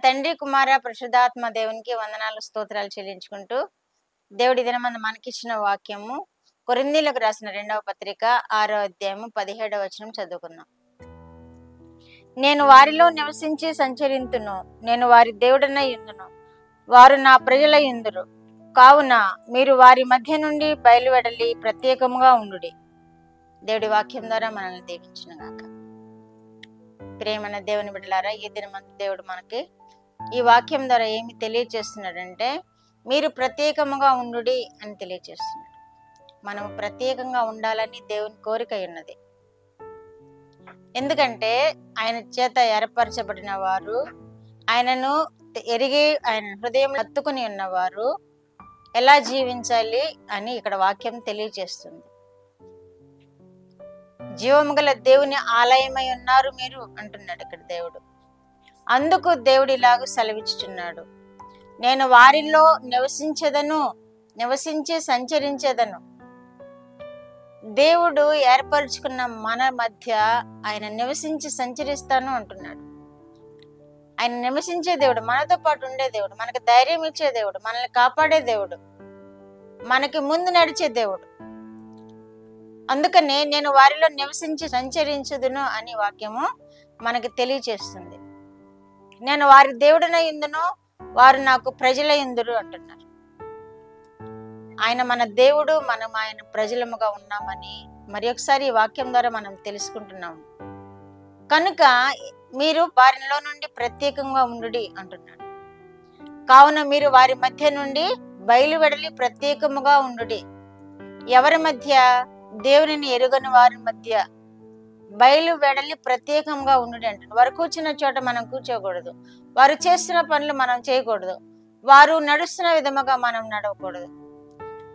తండ్రి కుమార పరిశుద్ధాత్మ దేవునికి వందనాలు స్తోత్రాలు చెల్లించుకుంటూ దేవుడి దినమందు మనకిచ్చిన వాక్యము కొరింథీయులకు రాసిన 2వ పత్రిక 6వ అధ్యాయము 17వ వచనం చదువుకుందాం. నేను వారిలో నివసించి సంచరింతును, నేను వారి దేవుడనై యుందును, వారు నా ప్రజలై యుందురు. కావున మీరు వారి మధ్య నుండి బయలువెడలి ప్రత్యేకముగా ఉండుడి. దేవుడి వాక్యం ద్వారా మనల్ని దీవించునుగాక. ప్రేమైన దేవుని బిడ్డలారా, ఈ దినమందు దేవుడు మనకి ఈ వాక్యం ద్వారా ఏమి తెలియజేస్తున్నాడంటే, మీరు ప్రత్యేకముగా ఉండుడి అని తెలియజేస్తున్నాడు. మనం ప్రత్యేకంగా ఉండాలని దేవుని కోరిక ఉన్నది. ఎందుకంటే ఆయన చేత ఏర్పరచబడిన వారు, ఆయనను ఎరిగి ఆయన హృదయం హత్తుకుని ఉన్నవారు ఎలా జీవించాలి అని ఇక్కడ వాక్యం తెలియజేస్తుంది. జీవము గల దేవుని ఆలయమై ఉన్నారు మీరు అంటున్నాడు ఇక్కడ దేవుడు. అందుకు దేవుడు ఇలాగ సెలవిచ్చుచున్నాడు, నేను వారిలో నివసించి సంచరించేదను. దేవుడు ఏర్పరచుకున్న మన మధ్య ఆయన నివసించి సంచరిస్తాను అంటున్నాడు. ఆయన నివసించే దేవుడు, మనతో పాటు ఉండే దేవుడు, మనకు ధైర్యం ఇచ్చే దేవుడు, మనల్ని కాపాడే దేవుడు, మనకి ముందు నడిచే దేవుడు. అందుకనే నేను వారిలో నివసించి సంచరించుదును అని వాక్యము మనకి తెలియచేస్తుంది. నేను వారి దేవుడనై యుందును, వారు నాకు ప్రజలై యుందురు అంటున్నారు. ఆయన మన దేవుడు, మనం ఆయన ప్రజలముగా ఉన్నామని మరి ఒకసారి ఈ వాక్యం ద్వారా మనం తెలుసుకుంటున్నాము. కనుక మీరు వారిలో నుండి ప్రత్యేకంగా ఉండుడి అంటున్నాడు. కావున మీరు వారి మధ్య నుండి బయలువెడలి ప్రత్యేకముగా ఉండుడి. ఎవరి మధ్య? దేవునిని ఎరుగని వారి మధ్య బయలు వెడలి ప్రత్యేకంగా ఉండుడి అంటాడు. వారు కూర్చున్న చోట మనం కూర్చోకూడదు, వారు చేస్తున్న పనులు మనం చేయకూడదు, వారు నడుస్తున్న విధముగా మనం నడవకూడదు.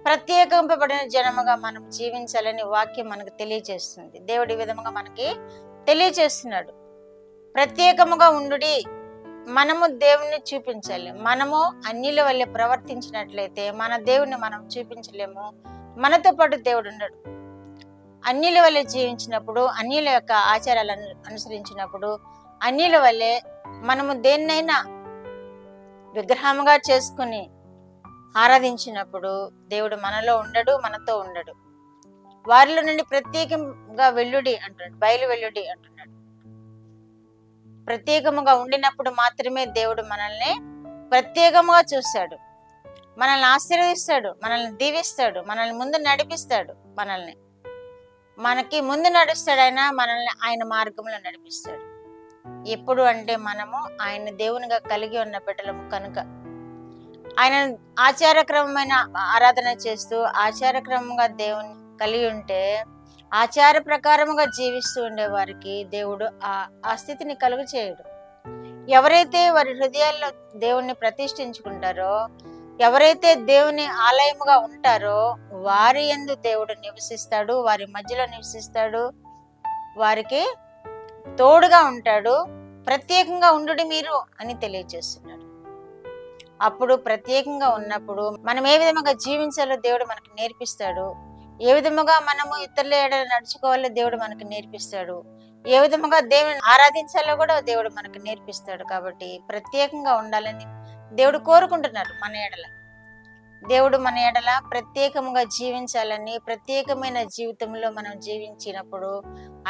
ప్రత్యేకింపబడిన జనముగా మనం జీవించాలని వాక్యం మనకు తెలియజేస్తుంది. దేవుడి విధముగా మనకి తెలియజేస్తున్నాడు. ప్రత్యేకముగా ఉండుడి. మనము దేవుణ్ణి చూపించాలి. మనము అన్యుల వల్లే ప్రవర్తించినట్లయితే మన దేవుణ్ణి మనం చూపించలేము. మనతో పాటు దేవుడు ఉండడు. అన్యుల వల్లే జీవించినప్పుడు, అన్యుల యొక్క ఆచారాలను అనుసరించినప్పుడు, అన్యుల వల్లే మనము దేన్నైనా విగ్రహముగా చేసుకుని ఆరాధించినప్పుడు దేవుడు మనలో ఉండడు, మనతో ఉండడు. వారిలో నుండి ప్రత్యేకంగా వెల్లుడి అంటున్నాడు, బయలు వెల్లుడి అంటున్నాడు. ప్రత్యేకముగా ఉండినప్పుడు మాత్రమే దేవుడు మనల్ని ప్రత్యేకముగా చూస్తాడు, మనల్ని ఆశీర్వదిస్తాడు, మనల్ని దీవిస్తాడు, మనల్ని ముందు నడిపిస్తాడు. మనకి ముందు నడుస్తాడు ఆయన, మనల్ని ఆయన మార్గంలో నడిపిస్తాడు. ఎప్పుడు అంటే మనము ఆయన దేవునిగా కలిగి ఉన్న బిడ్డలము కనుక. ఆయన ఆచారక్రమమైన ఆరాధన చేస్తూ ఆచారక్రమంగా దేవుని కలిగి ఉంటే, ఆచార ప్రకారముగా జీవిస్తూ ఉండే వారికి దేవుడు ఆ స్థితిని కలుగు చేయడు. ఎవరైతే వారి హృదయాల్లో దేవుణ్ణి ప్రతిష్ఠించుకుంటారో, ఎవరైతే దేవుని ఆలయముగా ఉంటారో వారి యందు దేవుడు నివసిస్తాడు, వారి మధ్యలో నివసిస్తాడు, వారికి తోడుగా ఉంటాడు. ప్రత్యేకంగా ఉండుడి మీరు అని తెలియజేస్తున్నాడు. అప్పుడు ప్రత్యేకంగా ఉన్నప్పుడు మనం ఏ విధముగా జీవించాలో దేవుడు మనకు నేర్పిస్తాడు. ఏ విధముగా మనము ఇతరుల ఎడల నడుచుకోవాలో దేవుడు మనకు నేర్పిస్తాడు. ఏ విధముగా దేవుని ఆరాధించాలో కూడా దేవుడు మనకు నేర్పిస్తాడు. కాబట్టి ప్రత్యేకంగా ఉండాలని దేవుడు కోరుకుంటున్నాడు. దేవుడు మన ఎడల ప్రత్యేకముగా జీవించాలని, ప్రత్యేకమైన జీవితంలో మనం జీవించినప్పుడు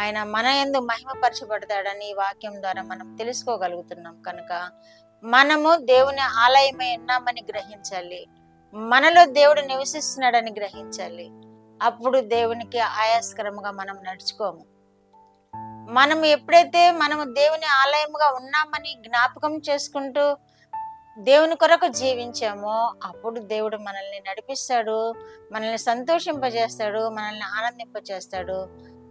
ఆయన మన యందు మహిమపరచబడతాడని ఈ వాక్యం ద్వారా మనం తెలుసుకోగలుగుతున్నాం. కనుక మనము దేవుని ఆలయమై ఉన్నామని గ్రహించాలి, మనలో దేవుడు నివసిస్తున్నాడని గ్రహించాలి. అప్పుడు దేవునికి ఆయాస్కరముగా మనం నడుచుకోము. మనం ఎప్పుడైతే మనము దేవుని ఆలయముగా ఉన్నామని జ్ఞాపకం చేసుకుంటూ దేవుని కొరకు జీవించామో అప్పుడు దేవుడు మనల్ని నడిపిస్తాడు, మనల్ని సంతోషింపజేస్తాడు, మనల్ని ఆనందింపజేస్తాడు,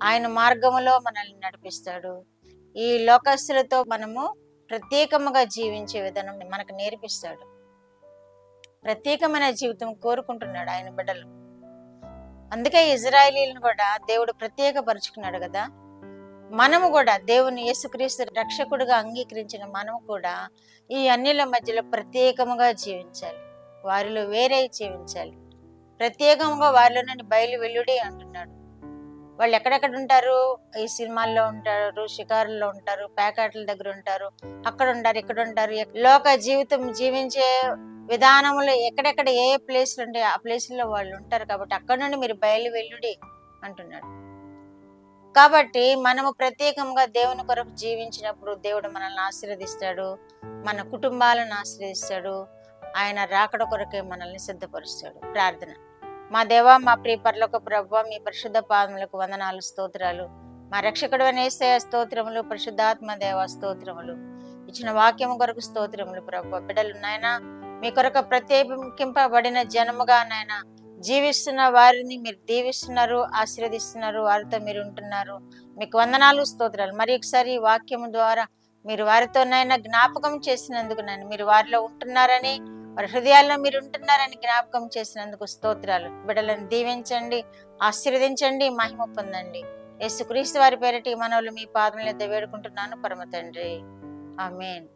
ఆయన మార్గములో మనల్ని నడిపిస్తాడు. ఈ లోకస్తులతో మనము ప్రత్యేకముగా జీవించే విధానం మనకు నేర్పిస్తాడు. ప్రత్యేకమైన జీవితం కోరుకుంటున్నాడు ఆయన బిడ్డలు. అందుకే ఇజ్రాయేలీలను కూడా దేవుడు ప్రత్యేకపరుచుకున్నాడు కదా. మనము కూడా దేవుని యేసుక్రీస్తు రక్షకుడిగా అంగీకరించిన మనము కూడా ఈ అన్యుల మధ్యలో ప్రత్యేకముగా జీవించాలి, వారిలో వేరే జీవించాలి. ప్రత్యేకంగా వారిలో నుండి బయలు వెల్లుడి అంటున్నాడు. వాళ్ళు ఎక్కడెక్కడ ఉంటారు? ఈ సినిమాల్లో ఉంటారు, షికారుల్లో ఉంటారు, ప్యాకెట్ల దగ్గర ఉంటారు, అక్కడ ఉంటారు, ఇక్కడ ఉంటారు. లోక జీవితం జీవించే విధానంలో ఎక్కడెక్కడ ఏ ప్లేస్లు ఉంటాయి ఆ ప్లేస్లో వాళ్ళు ఉంటారు. కాబట్టి అక్కడ నుండి మీరు బయలు వెల్లుడి అంటున్నాడు. కాబట్టి మనము ప్రత్యేకంగా దేవుని కొరకు జీవించినప్పుడు దేవుడు మనల్ని ఆశీర్వదిస్తాడు, మన కుటుంబాలను ఆశీర్వదిస్తాడు, ఆయన రాకడ కొరకే మనల్ని సిద్ధపరుస్తాడు. ప్రార్థన. మా దేవా, మా ప్రియ పరలోక ప్రభువా, మీ పరిశుద్ధ పాదములకు వందనాలు, స్తోత్రాలు. మా రక్షకుడు యేసయ్య స్తోత్రములు, పరిశుద్ధాత్మ దేవ స్తోత్రములు. ఇచ్చిన వాక్యము కొరకు స్తోత్రములు ప్రభువా. బిడ్డలు నాయనా, మీ కొరకు ప్రత్యేకింపబడిన జనముగా నాయనా జీవిస్తున్న వారిని మీరు దీవిస్తున్నారు, ఆశీర్వదిస్తున్నారు, వారితో మీరు ఉంటున్నారు. మీకు వందనాలు, స్తోత్రాలు. మరి ఒకసారి ఈ వాక్యము ద్వారా మీరు వారితోనైనా జ్ఞాపకం చేసినందుకు నన్ను మీరు వారిలో ఉంటున్నారని, వారి హృదయాల్లో మీరు ఉంటున్నారని జ్ఞాపకం చేసినందుకు స్తోత్రాలు. బిడ్డలను దీవించండి, ఆశీర్వదించండి, మహిమ పొందండి. యేసుక్రీస్తు వారి పేరిట ఈ మనవులు మీ పాదముల యొద్ద వేడుకుంటున్నాను పరమ తండ్రి. ఆమేన్.